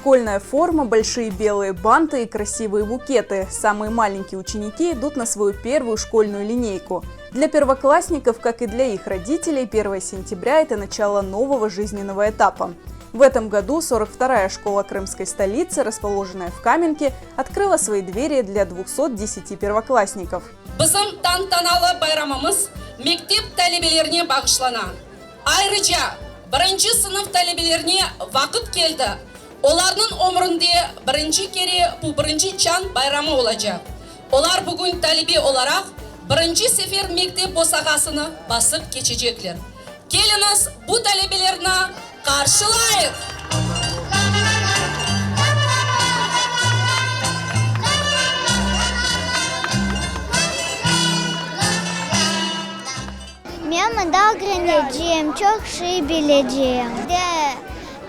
Школьная форма, большие белые банты и красивые букеты. Самые маленькие ученики идут на свою первую школьную линейку. Для первоклассников, как и для их родителей, 1 сентября – это начало нового жизненного этапа. В этом году 42-я школа крымской столицы, расположенная в Каменке, открыла свои двери для 210 первоклассников. Bizim tantanalı bayramımız mektep talebelerine bağışlana. Ayrıca 1. sınıf talebelerine vakit geldi. Onların ömründe birinci kere bu 1. çan bayramı olacak. Onlar bugün talebe olarak 1. sefer mektep bosağasını basıp geçecekler. Geliniz bu talebelerine karşılayın. Мен мында öğreneceğim, çok şey bileceğim.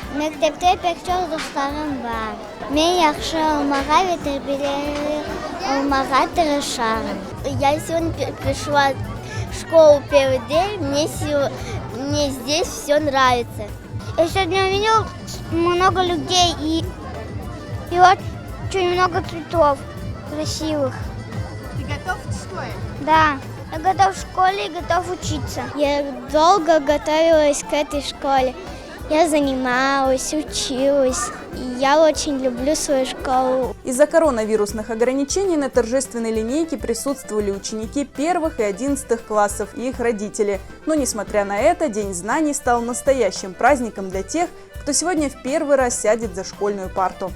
Məktəbdə pek çok dostlarım var. Mən yaxşı olmağa və tərbiyəli olmağa tırışarım. Я сегодня пришла в школу первый день, мне здесь все нравится. Я сегодня увидел много людей и очень много цветов красивых. Ты готов в школе? Да. Я готов в школе и готов учиться. Я долго готовилась к этой школе. Я занималась, училась. И я очень люблю свою школу. Из-за коронавирусных ограничений на торжественной линейке присутствовали ученики 1 и 11 классов и их родители. Но, несмотря на это, День знаний стал настоящим праздником для тех, кто сегодня в первый раз сядет за школьную парту.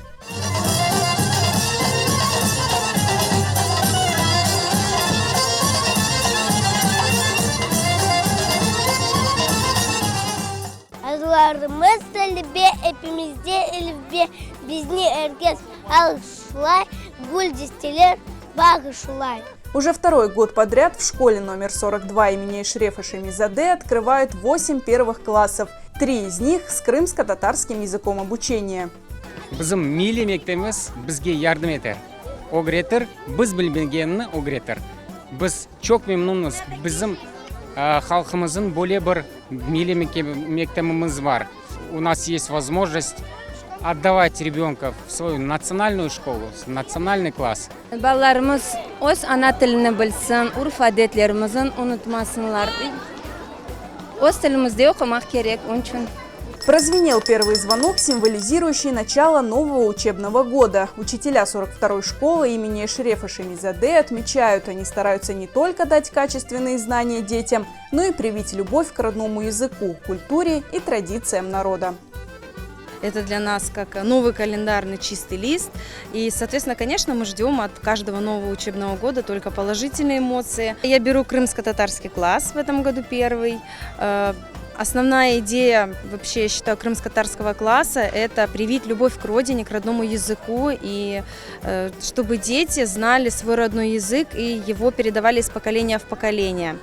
Azlarımız talebe, hepimizde elbette bizni herkes alışlar, гүлдестелер bağışlar. Уже второй год подряд в школе номер 42 имени Эшрефа Шемизаде открывают 8 первых классов. 3 из них с крымско-татарским языком обучения. Bizim milli mektebimiz bizga yardım eder. O'g'retir, biz bilmagенni o'g'retir. Biz çok memnunuz. Bizim халқымыздың более bir milli мектебimiz var. У нас есть возможность отдавать ребенка в свою национальную школу, в национальный класс. Балаларımız öz ana tilini bilsin, urf adetlerimizin unutmasınlar. Öz tilimizde okumak gerek, onun için. Прозвенел первый звонок, символизирующий начало нового учебного года. Учителя 42-й школы имени Эшрефа Шемизаде отмечают, они стараются не только дать качественные знания детям, но и привить любовь к родному языку, культуре и традициям народа. Это для нас как новый календарный чистый лист. И, соответственно, конечно, мы ждем от каждого нового учебного года только положительные эмоции. Я беру крымско-татарский класс в этом году первый. Основная идея, вообще, я считаю, крымско-татарского класса – это привить любовь к родине, к родному языку, и чтобы дети знали свой родной язык и его передавали из поколения в поколение.